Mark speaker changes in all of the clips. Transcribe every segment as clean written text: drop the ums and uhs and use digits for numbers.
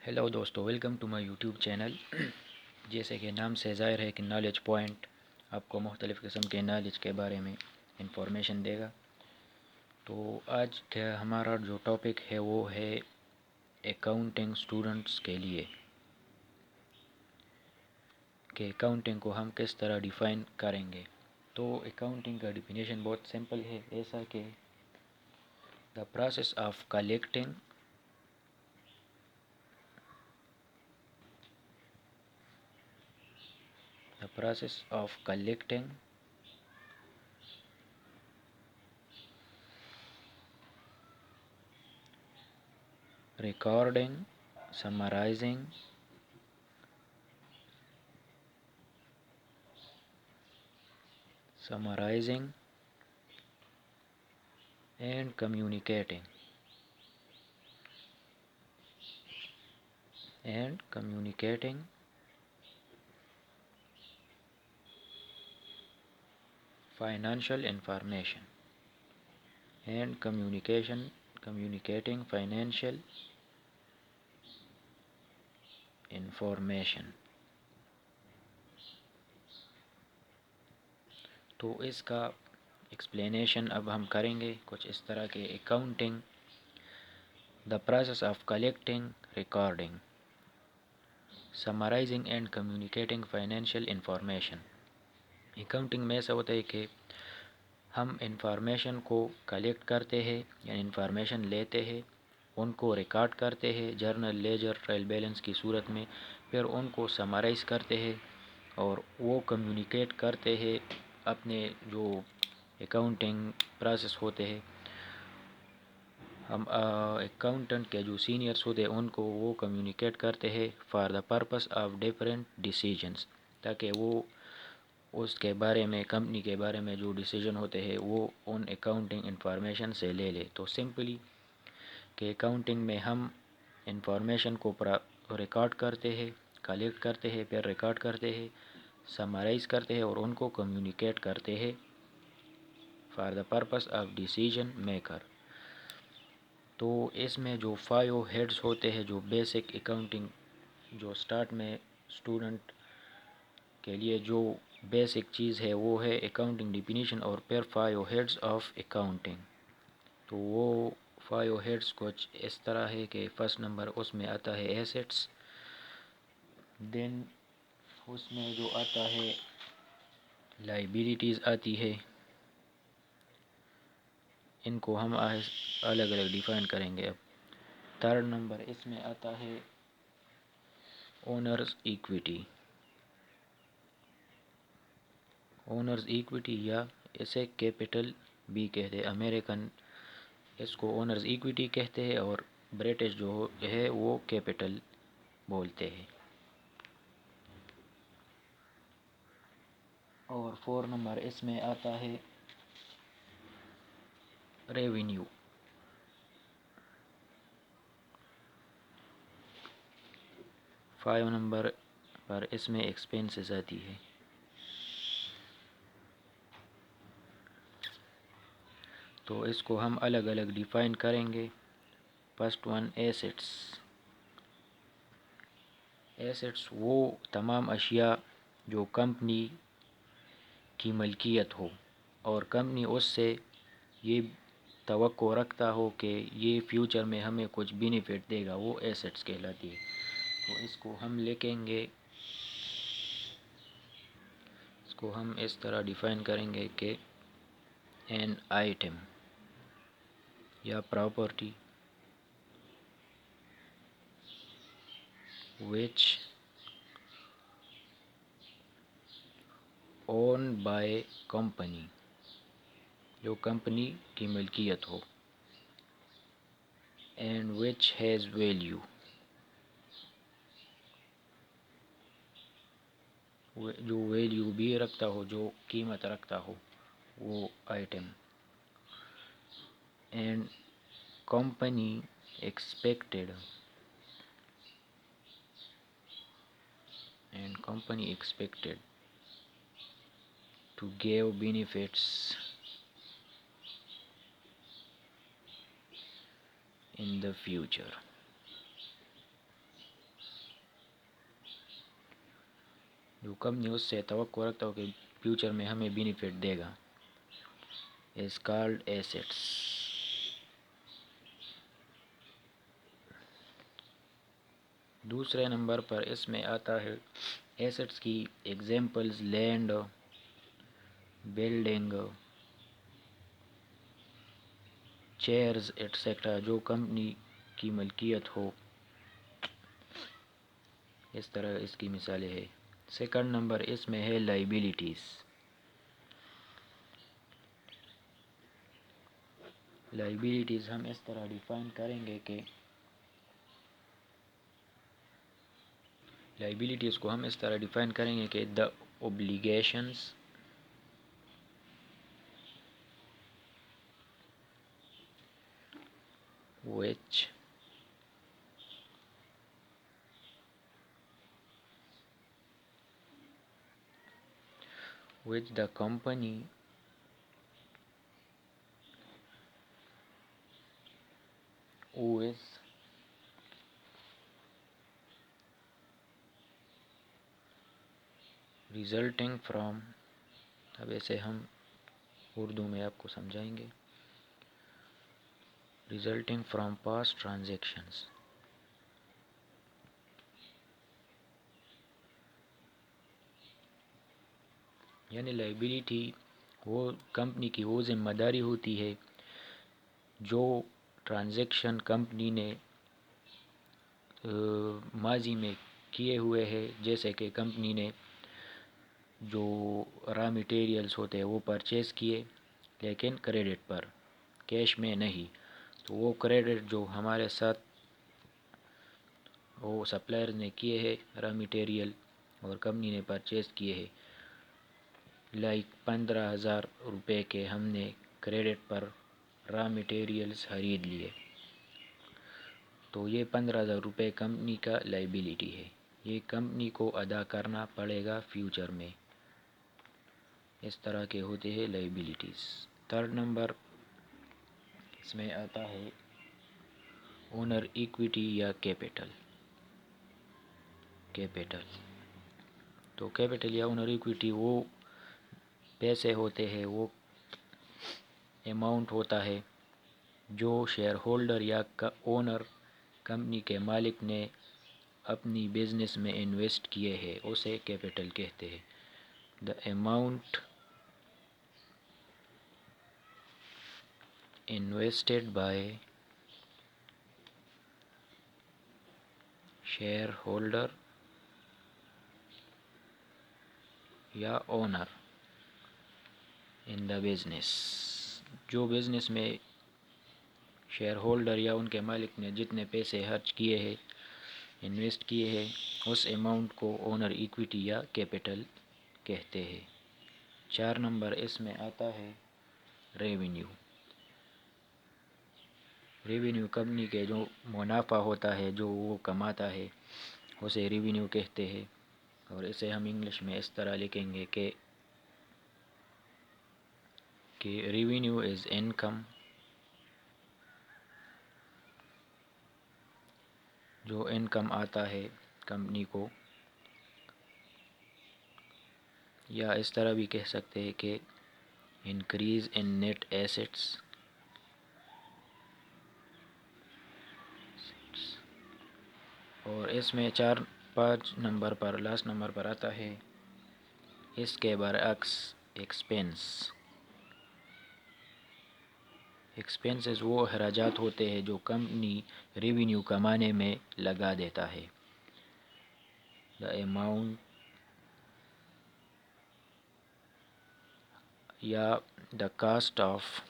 Speaker 1: Hello دوستو، welcome to my YouTube channel. جیسے کہ نام سے ظاہر ہے کہ نالج پوائنٹ آپ کو مختلف قسم کے نالج کے بارے میں انفارمیشن دے گا۔ تو آج کا ہمارا جو ٹاپک ہے وہ ہے اکاؤنٹنگ اسٹوڈنٹس کے لیے، کہ اکاؤنٹنگ کو ہم کس طرح ڈیفائن کریں گے۔ تو اکاؤنٹنگ کا ڈیفینیشن بہت سمپل ہے، ایسا کہ دا process of collecting recording, summarizing and communicating financial information and communicating financial information۔ تو اس کا ایکسپلینیشن اب ہم کریں گے کچھ اس طرح کے۔ Accounting, the process of collecting, recording, summarising and communicating financial information. Accounting میں ایسا ہوتا ہے کہ ہم انفارمیشن کو کلیکٹ کرتے ہیں، یعنی انفارمیشن لیتے ہیں، ان کو ریکارڈ کرتے ہیں جرنل، لیجر، ٹرائل بیلنس کی صورت میں، پھر ان کو سمرائز کرتے ہیں اور وہ کمیونیکیٹ کرتے ہیں اپنے جو اکاؤنٹنگ پروسیس ہوتے ہیں۔ ہم اکاؤنٹنٹ کے جو سینئرس ہوتے ہیں ان کو وہ کمیونیکیٹ کرتے ہیں for the purpose of different decisions, تاکہ وہ اس کے بارے میں، کمپنی کے بارے میں جو ڈیسیجن ہوتے ہیں وہ ان اکاؤنٹنگ انفارمیشن سے لے لے۔ تو سمپلی کہ اکاؤنٹنگ میں ہم انفارمیشن کو ریکارڈ کرتے ہیں، کلیکٹ کرتے ہیں، پھر ریکارڈ کرتے ہیں، سمرائز کرتے ہیں اور ان کو کمیونیکیٹ کرتے ہیں for the purpose of decision maker. تو اس میں جو 5 ہیڈز ہوتے ہیں، جو بیسک اکاؤنٹنگ جو سٹارٹ میں اسٹوڈنٹ کے لیے جو بیسک چیز ہے وہ ہے اکاؤنٹنگ ڈیفینیشن اور پھر 5 ہیڈز آف اکاؤنٹنگ۔ تو وہ 5 ہیڈز کچھ اس طرح ہے کہ فرسٹ نمبر اس میں آتا ہے ایسیٹس، دین اس میں جو آتا ہے لائبلٹیز آتی ہے، ان کو ہم الگ الگ ڈیفائن کریں گے۔ اب تھرڈ نمبر اس میں آتا ہے اونرز ایکویٹی، یا اسے کیپٹل بھی کہتے ہیں، امریکن اس کو اونرز ایکویٹی کہتے ہیں اور برٹش جو ہے وہ کیپٹل بولتے ہیں۔ اور 4 نمبر اس میں آتا ہے ریونیو۔ 5 نمبر پر اس میں ایکسپینسز آتی ہے۔ تو اس کو ہم الگ الگ ڈیفائن کریں گے۔ First one assets. ایسیٹس وہ تمام اشیاء جو کمپنی کی ملکیت ہو اور کمپنی اس سے یہ توقع رکھتا ہو کہ یہ فیوچر میں ہمیں کچھ بینیفٹ دے گا، وہ ایسیٹس کہلاتی ہے۔ تو اس کو ہم لکھیں گے، اس کو ہم اس طرح ڈیفائن کریں گے کہ این آئٹم یا property which owned by company، جو کمپنی کی ملکیت ہو، and which has value، جو ویلیو بھی رکھتا ہو، جو قیمت رکھتا ہو وہ item, and company expected to give benefits in the future۔ جو کمپنی اس سے توقع رکھتا ہو کہ فیوچر میں ہمیں بینیفٹ دے گا، از کالڈ ایسٹس۔ دوسرے نمبر پر اس میں آتا ہے ایسٹس کی examples: land, building, chairs etcetera, جو کمپنی کی ملکیت ہو، اس طرح اس کی مثالیں ہیں۔ سیکنڈ نمبر اس میں ہے لائبلٹیز۔ لائبلٹیز ہم اس طرح ڈیفائن کریں گے کہ لائبلٹیز کو ہم اس طرح ڈیفائن کریں گے کہ دا obligations which the company who is resulting from، اب ایسے ہم اردو میں آپ کو سمجھائیں گے، resulting from past transactions، یعنی لائبلٹی وہ کمپنی کی وہ ذمہ داری ہوتی ہے جو ٹرانزیکشن کمپنی نے ماضی میں کیے ہوئے ہیں، جیسے کہ کمپنی نے جو را میٹیریلز ہوتے ہیں وہ پرچیز کیے لیکن کریڈٹ پر، کیش میں نہیں، تو وہ کریڈٹ جو ہمارے ساتھ وہ سپلائر نے کیے ہیں را میٹیریل اور کمپنی نے پرچیز کیے ہیں، لائک 15,000 روپے کے ہم نے کریڈٹ پر را میٹیریلز خرید لیے، تو یہ 15,000 روپے کمپنی کا لائبلٹی ہے، یہ کمپنی کو ادا کرنا پڑے گا فیوچر میں۔ اس طرح کے ہوتے ہیں لائبلٹیز۔ تھرڈ نمبر اس میں آتا ہے اونر ایکویٹی یا کیپٹل۔ تو کیپٹل یا اونر ایکویٹی وہ پیسے ہوتے ہیں، وہ اماؤنٹ ہوتا ہے جو شیئر ہولڈر یا اونر کمپنی کے مالک نے اپنی بزنس میں انویسٹ کیے ہیں، اسے کیپٹل کہتے ہیں۔ The amount invested by share holder یا اونر ان دا بزنس، جو بزنس میں شیئر ہولڈر یا ان کے مالک نے جتنے پیسے خرچ کیے ہیں، انویسٹ کیے ہیں، اس اماؤنٹ کو اونر ایکویٹی یا کیپٹل کہتے ہیں۔ 4 نمبر اس میں آتا ہے ریونیو۔ ریونیو کمپنی کے جو منافع ہوتا ہے، جو وہ کماتا ہے، اسے ریونیو کہتے ہیں، اور اسے ہم انگلش میں اس طرح لکھیں گے کہ ریونیو از انکم جو انکم آتا ہے کمپنی کو، یا اس طرح بھی کہہ سکتے ہیں کہ انکریز ان نیٹ ایسٹس، اور اس میں 5 نمبر پر لاسٹ نمبر پر آتا ہے اس کے برعکس ایکسپینسز وہ اخراجات ہوتے ہیں جو کمپنی ریونیو کمانے میں لگا دیتا ہے۔ دا اماؤنٹ یا the cost of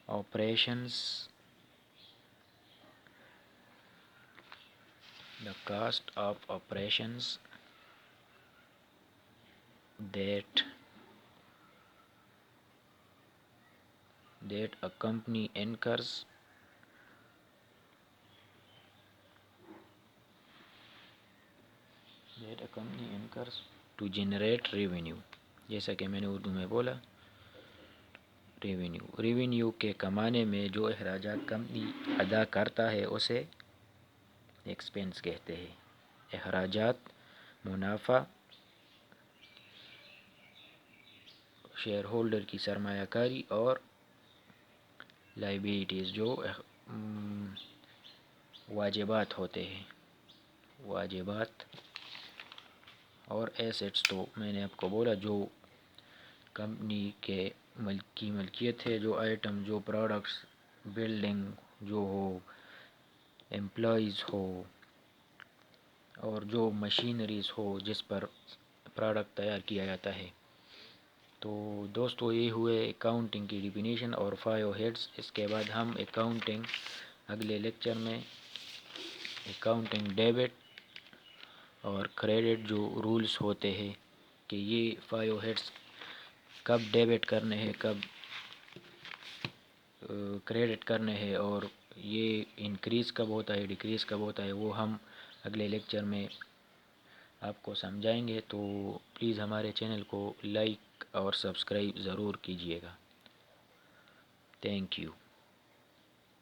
Speaker 1: operations, the cost of operations that a company incurs to generate revenue، جیسا کہ میں نے اردو میں بولا، ریونیو کے کمانے میں جو اخراجات کمپنی ادا کرتا ہے اسے ایکسپینس کہتے ہیں. اخراجات، منافع، شیئر ہولڈر کی سرمایہ کاری، اور لائبلٹیز جو واجبات ہوتے ہیں. واجبات اور ایسیٹس تو میں نے آپ کو بولا جو کمپنی کے کی ملکیت ہے، جو آئٹم، جو پروڈکٹس، بلڈنگ جو ہو، امپلائیز ہو، اور جو مشینریز ہو جس پر پروڈکٹ تیار کیا جاتا ہے. تو دوستو یہ ہوئے اکاؤنٹنگ کی ڈیفینیشن اور 5 ہیڈز. اس کے بعد ہم اکاؤنٹنگ اگلے لیکچر میں اکاؤنٹنگ ڈیبٹ اور کریڈٹ جو رولز ہوتے ہیں کہ یہ 5 ہیڈز کب ڈیبٹ کرنے ہیں، کب کریڈٹ کرنے ہیں، اور یہ انکریز کب ہوتا ہے، ڈیکریز کب ہوتا ہے، وہ ہم اگلے لیکچر میں آپ کو سمجھائیں گے. تو پلیز ہمارے چینل کو لائک اور سبسکرائب ضرور کیجیے گا. Thank you.